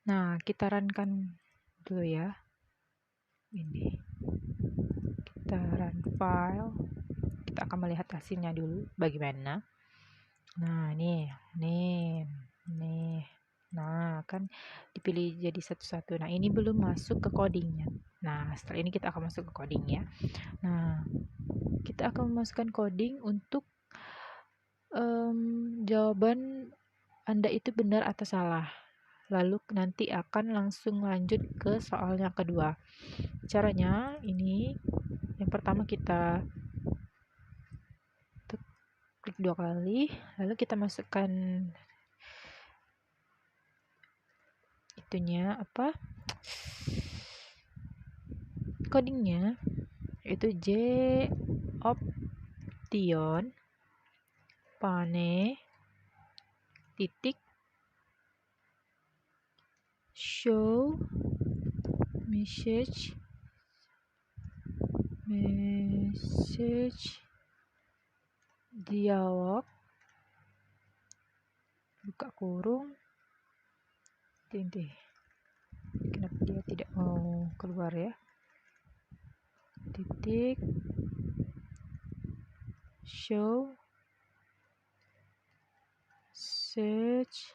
Nah, kita runkan dulu ya. Ini. Kita run file. Kita akan melihat hasilnya dulu bagaimana. Nah, nih. Nah, kan dipilih jadi satu-satu. Nah, ini belum masuk ke codingnya. Nah, setelah ini kita akan masuk ke coding ya. Nah, kita akan memasukkan coding untuk jawaban Anda itu benar atau salah. Lalu nanti akan langsung lanjut ke soal yang kedua. Caranya ini, yang pertama kita klik 2 kali, lalu kita masukkan itunya codingnya, itu J option pane titik show message dialog buka kurung titik. Kenapa dia tidak mau keluar ya? Titik show search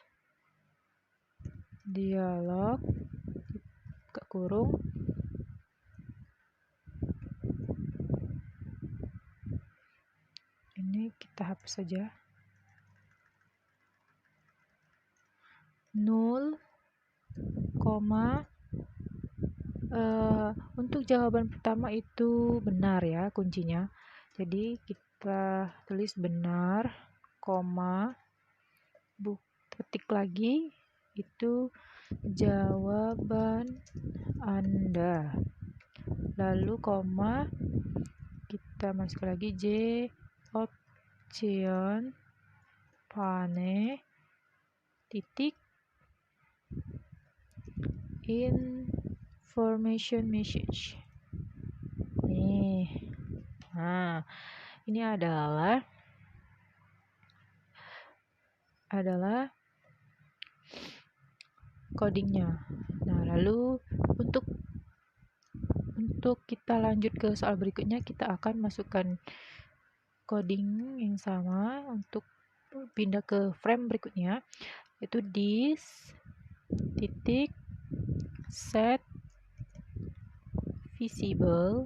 dialog buka kurung ini kita hapus saja. 0, untuk jawaban pertama itu benar ya kuncinya. Jadi kita tulis benar, ketik lagi itu jawaban Anda. Lalu kita masuk lagi J option pane titik information message. Nih. Nah, ini adalah codingnya. Nah, lalu untuk kita lanjut ke soal berikutnya, kita akan masukkan coding yang sama untuk pindah ke frame berikutnya, yaitu this titik set visible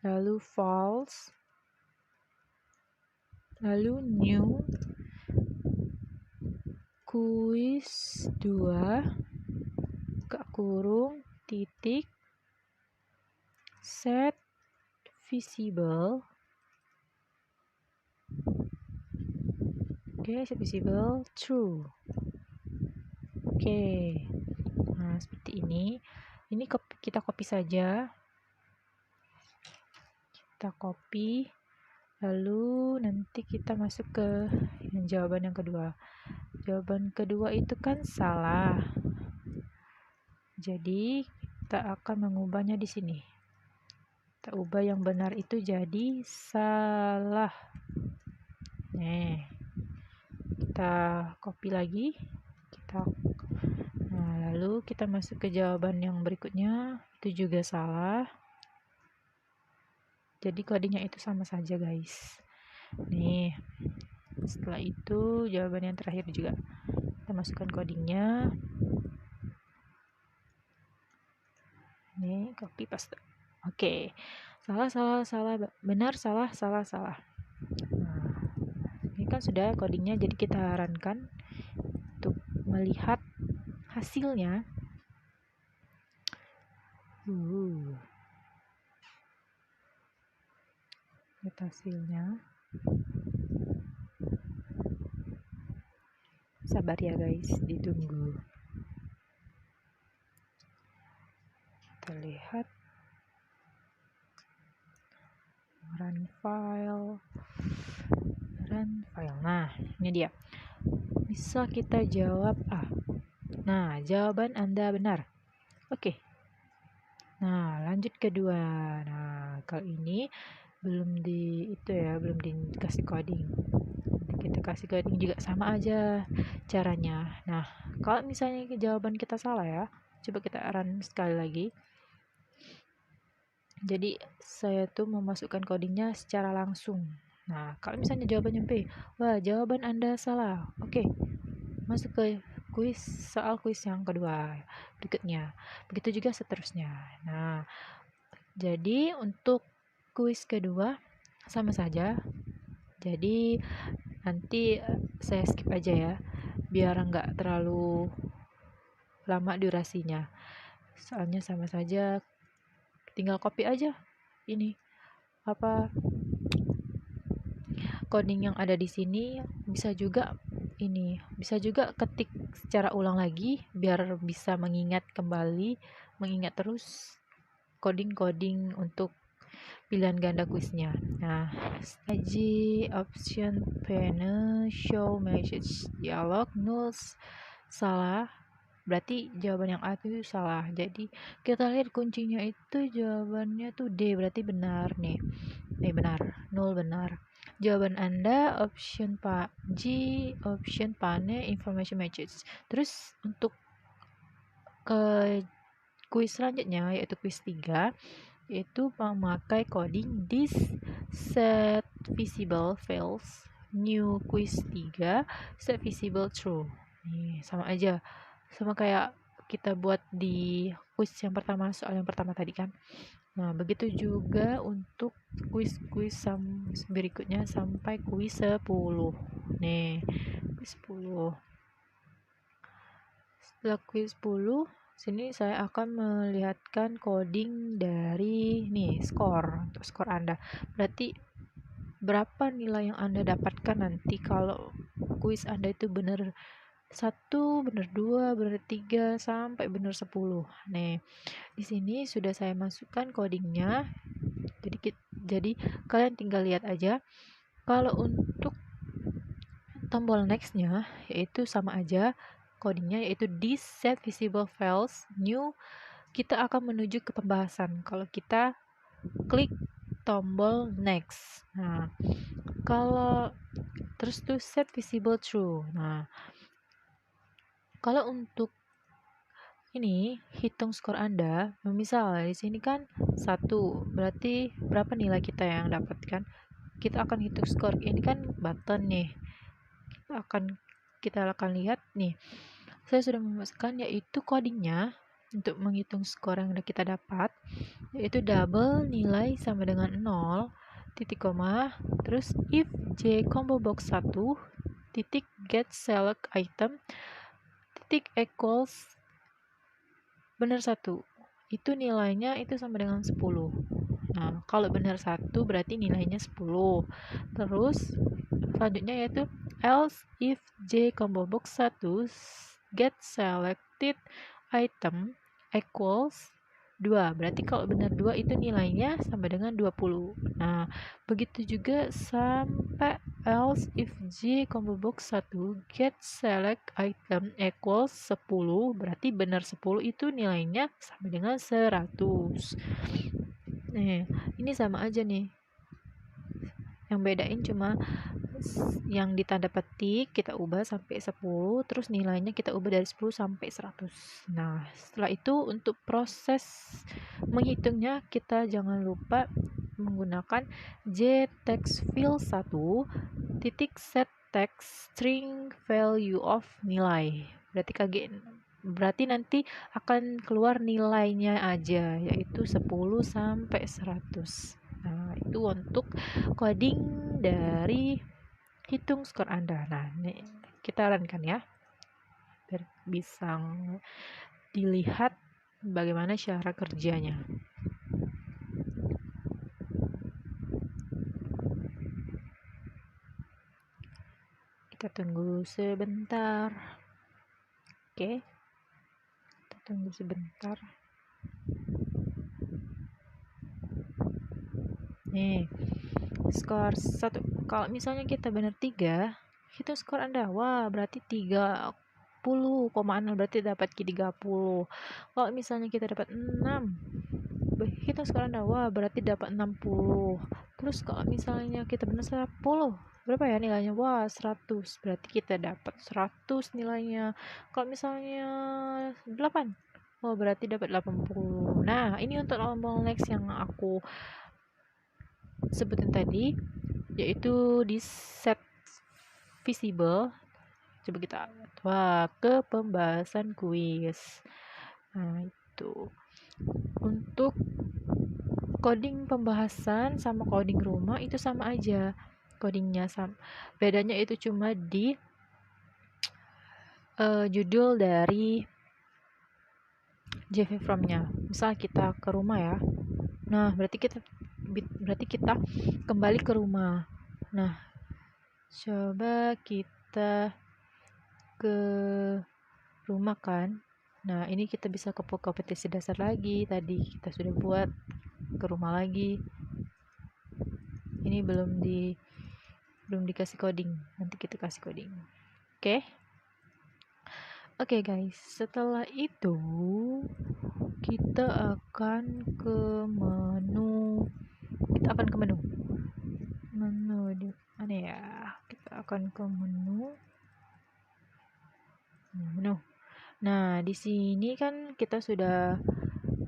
lalu false lalu new quiz 2 buka kurung titik set visible set visible true. Nah seperti ini kita copy saja, lalu nanti kita masuk ke jawaban yang kedua. Jawaban kedua itu kan salah, jadi kita akan mengubahnya di sini. Kita ubah yang benar itu jadi salah. Kita copy lagi, lalu kita masuk ke jawaban yang berikutnya, itu juga salah. Jadi codingnya itu sama saja guys. Nih, setelah itu jawaban yang terakhir juga kita masukkan codingnya. Nih, copy paste. Oke. Salah, benar, salah. Nah, ini kan sudah codingnya, jadi kita runkan untuk melihat hasilnya. Lihat hasilnya. Sabar ya guys, ditunggu. Kita lihat run file. Nah, ini dia. Bisa kita jawab A. Nah, jawaban Anda benar. Oke. Nah, lanjut kedua. Nah, kalau ini belum dikasih coding. Nanti kita kasih coding juga sama aja caranya. Nah, kalau misalnya jawaban kita salah ya, coba kita run sekali lagi. Jadi saya tuh memasukkan codingnya secara langsung. Nah, kalau misalnya jawabannya B, wah jawaban Anda salah. Oke, masuk ke soal kuis yang kedua berikutnya. Begitu juga seterusnya. Nah, jadi untuk kuis kedua sama saja. Jadi nanti saya skip aja ya, biar nggak terlalu lama durasinya. Soalnya sama saja, tinggal copy aja ini apa coding yang ada di sini, bisa juga ketik secara ulang lagi biar bisa mengingat terus coding untuk pilihan ganda kuisnya. Nah, strategi option pane show message dialog null salah, berarti jawaban yang A itu salah. Jadi kita lihat kuncinya itu jawabannya tuh D, berarti benar nih. Benar, nol benar. Jawaban Anda option Pak G, option pane information matches. Terus untuk ke kuis selanjutnya yaitu kuis 3, yaitu memakai coding this set visible fails, new quiz 3 set visible true. Nih, sama aja. Sama kayak kita buat di kuis yang pertama, soal yang pertama tadi kan. Nah, begitu juga untuk kuis-kuis berikutnya sampai kuis 10. Nih, kuis 10. Setelah kuis 10, sini saya akan melihatkan coding dari skor, untuk skor Anda. Berarti berapa nilai yang Anda dapatkan nanti kalau kuis Anda itu benar 1, benar 2, benar 3 sampai benar 10. Nih, di sini sudah saya masukkan codingnya. Jadi kalian tinggal lihat aja. Kalau untuk tombol nextnya yaitu sama aja codingnya, yaitu this set visible files new, kita akan menuju ke pembahasan kalau kita klik tombol next. Nah, kalau terus tuh set visible true. Nah, kalau untuk ini hitung skor Anda, misal di sini kan 1, berarti berapa nilai kita yang dapatkan? Kita akan hitung skor. Ini kan button nih. Kita akan lihat nih. Saya sudah memasukkan yaitu codingnya untuk menghitung skor yang kita dapat, yaitu double nilai sama dengan 0, titik koma, terus if j combo box 1, titik get select item, titik equals benar 1, itu nilainya itu sama dengan 10. Nah, kalau benar 1 berarti nilainya 10. Terus selanjutnya yaitu else if j combo box 1 get selected item equals 2, berarti kalau benar 2 itu nilainya sama dengan 20. Nah, begitu juga sampai else if j combo box 1 get select item equals 10, berarti benar 10 itu nilainya sama dengan 100. Nih, ini sama aja nih. Yang bedain cuma yang ditanda petik kita ubah sampai 10, terus nilainya kita ubah dari 10 sampai 100. Nah, setelah itu untuk proses menghitungnya kita jangan lupa menggunakan jtextfill 1 titik set text string value of nilai. Berarti nanti akan keluar nilainya aja, yaitu 10 sampai 100. Nah, itu untuk coding dari hitung skor Anda. Nah, ini kita runkan ya, biar bisa dilihat bagaimana cara kerjanya. Kita tunggu sebentar. Oke, kita tunggu sebentar. Nih, skor 1. Kalau misalnya kita benar 3, hitung skor Anda. Wah, berarti 30,0, berarti dapat 30. Kalau misalnya kita dapat 6, hitung skor Anda. Wah, berarti dapat 60. Terus kalau misalnya kita benar 10, berapa ya nilainya? Wah, 100. Berarti kita dapat 100 nilainya. Kalau misalnya 8, oh berarti dapat 80. Nah, ini untuk tombol next yang aku sebutin tadi, yaitu di set visible. Coba kita ke pembahasan kuis. Nah, itu untuk coding pembahasan sama coding rumah itu sama aja, codingnya sama, bedanya itu cuma di judul dari JV from-nya. Misal kita ke rumah ya, nah berarti kita kembali ke rumah. Nah, coba kita ke rumah kan. Nah, ini kita bisa ke kompetisi dasar lagi. Tadi kita sudah buat ke rumah lagi. Ini belum dikasih coding. Nanti kita kasih coding. Oke. Oke guys, setelah itu kita akan ke menu. Menu di mana ya? Kita akan ke menu. Nah, di sini kan kita sudah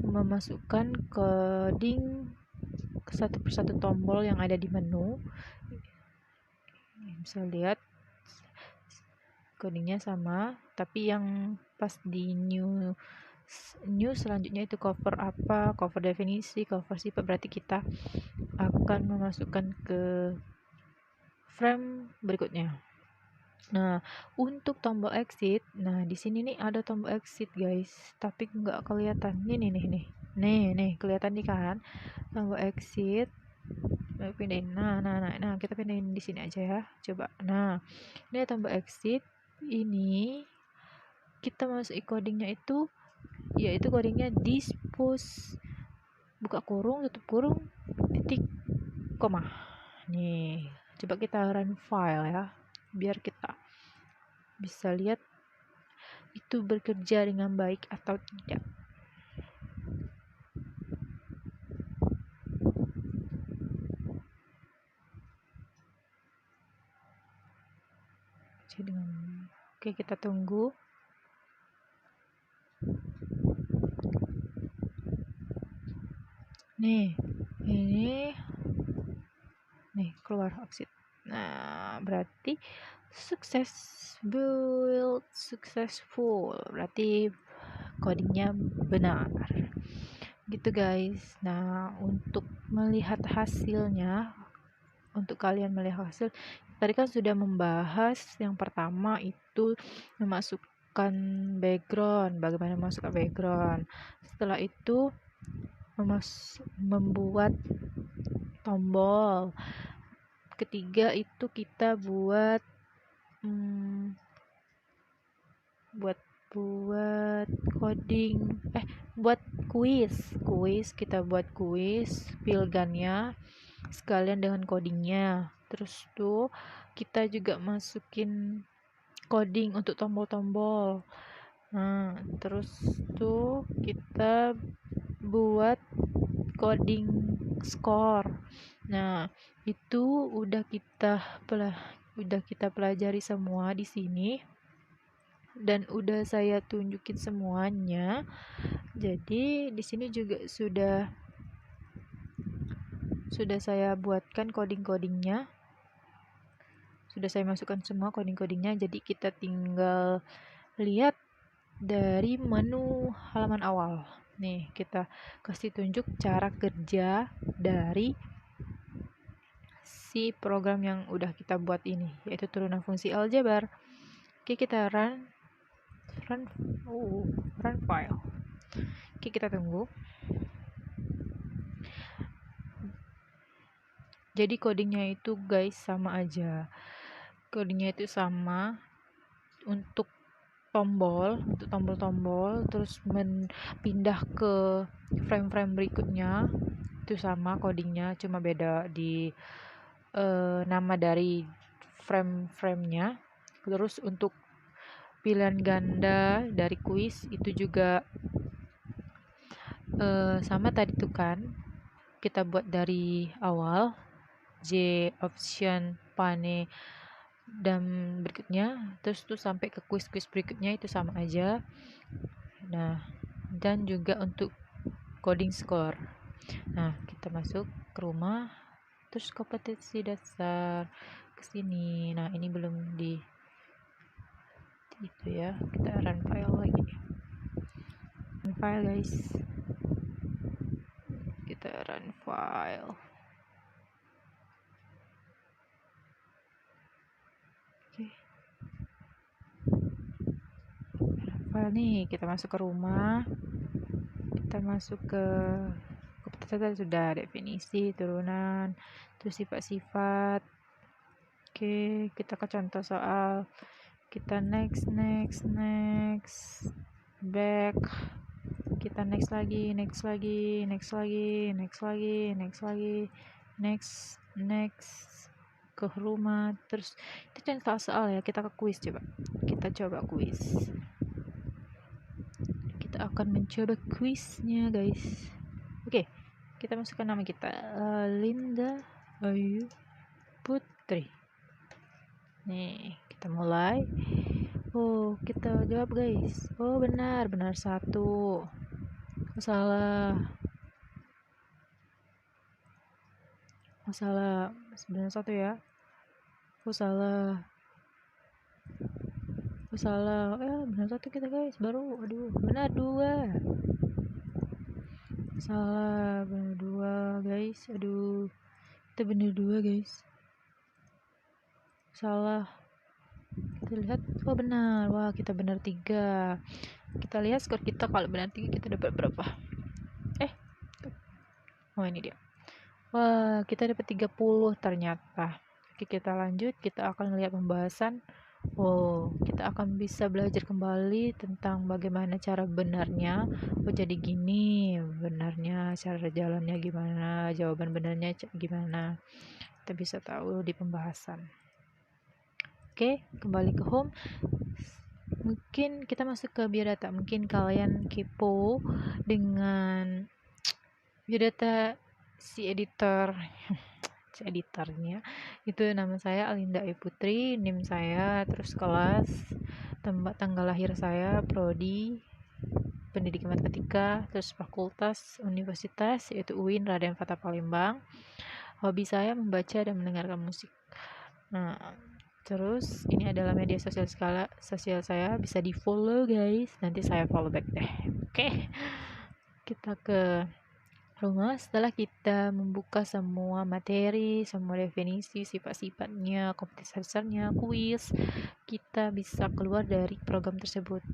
memasukkan coding satu persatu tombol yang ada di menu. Bisa lihat codingnya sama, tapi yang pas di new selanjutnya itu cover apa, cover definisi, cover sifat, berarti kita akan memasukkan ke frame berikutnya. Nah, untuk tombol exit, nah di sini nih ada tombol exit guys, tapi nggak kelihatan. Nih kelihatan nih kan tombol exit. Pindahin. Nah, kita pindahin di sini aja ya. Coba. Nah, ini tombol exit. Ini kita masuk codingnya itu, yaitu codingnya dispose, buka kurung, tutup kurung, titik, koma. Nih, coba kita run file ya, biar kita bisa lihat itu bekerja dengan baik atau tidak. Oke, kita tunggu. Nih, ini nih keluar exit. Nah, berarti successful, berarti codingnya benar gitu guys. Nah, untuk melihat hasilnya, untuk kalian melihat hasil, tadi kan sudah membahas yang pertama itu memasukkan background, bagaimana memasukkan background. Setelah itu membuat tombol. Ketiga itu kita buat coding, buat kuis, kita buat kuis filgannya sekalian dengan codingnya. Terus tuh kita juga masukin coding untuk tombol-tombol. Nah, terus tuh kita buat coding score. Nah, itu udah kita pelajari semua di sini dan udah saya tunjukin semuanya. Jadi di sini juga sudah saya buatkan coding-codingnya. Sudah saya masukkan semua coding-codingnya. Jadi kita tinggal lihat dari menu halaman awal. Nih, kita kasih tunjuk cara kerja dari si program yang udah kita buat ini, yaitu turunan fungsi aljabar. Oke, kita run file. Oke, kita tunggu. Jadi codingnya itu guys sama aja. Codingnya itu sama untuk tombol-tombol, terus pindah ke frame-frame berikutnya itu sama codingnya, cuma beda di nama dari frame-framenya. Terus untuk pilihan ganda dari kuis itu juga sama tadi tuh kan kita buat dari awal. J option pane dan berikutnya, terus tuh sampai ke kuis-kuis berikutnya itu sama aja. Nah, dan juga untuk coding score. Nah, kita masuk ke rumah, terus kompetensi dasar ke sini. Nah, ini belum di itu ya. Kita run file lagi. Run file, guys. Kita run file. Oke. File nih, kita masuk ke rumah. Kita masuk ke kompetensi sudah definisi, turunan, terus sifat-sifat. Oke, kita ke contoh soal. Kita next, back. Kita next lagi, next ke rumah. Terus itu contoh soal ya, kita ke kuis coba. Kita coba kuis. Kita akan mencoba kuisnya, guys. Oke, kita masukkan nama kita, Linda Ayu Putri. Nih, kita mulai. Oh, kita jawab, guys. Oh, benar 1. Oh, salah. Oh, salah. Benar 1 ya. Oh, salah. Oh, salah. Benar 1 kita, guys. Baru, aduh, benar 2. Salah, benar 2, guys. Aduh, kita benar 2, guys. Salah. Kita lihat, oh benar. Wah, kita benar 3. Kita lihat skor kita, kalau benar 3 kita dapat berapa? Oh, ini dia. Wah, kita dapat 30 ternyata. Oke, kita lanjut. Kita akan melihat pembahasan. Oh, kita akan bisa belajar kembali tentang bagaimana cara benarnya. Oh, jadi gini benarnya, cara jalannya gimana, jawaban benarnya gimana. Kita bisa tahu di pembahasan. Oke, kembali ke home. Mungkin kita masuk ke biodata. Mungkin kalian kepo dengan biodata si editornya. Itu nama saya Alinda Ayu Putri, NIM saya, terus kelas, tanggal lahir saya, prodi pendidikan matematika, terus fakultas universitas yaitu UIN Raden Fatah Palembang. Hobi saya membaca dan mendengarkan musik. Nah, terus ini adalah media sosial saya, bisa di follow, guys. Nanti saya follow back deh. Oke, kita ke rumah. Setelah kita membuka semua materi, semua definisi, sifat-sifatnya, kompetensi dasarnya, kuis, kita bisa keluar dari program tersebut.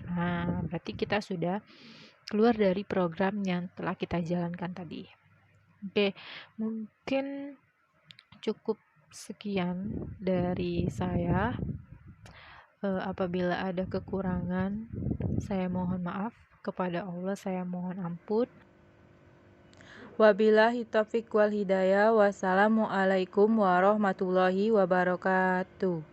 Nah, berarti kita sudah keluar dari program yang telah kita jalankan tadi. Oke, mungkin cukup sekian dari saya. Apabila ada kekurangan, saya mohon maaf. Kepada Allah saya mohon ampun. Wabillahi taufiq wal hidayah. Wassalamualaikum warahmatullahi wabarakatuh.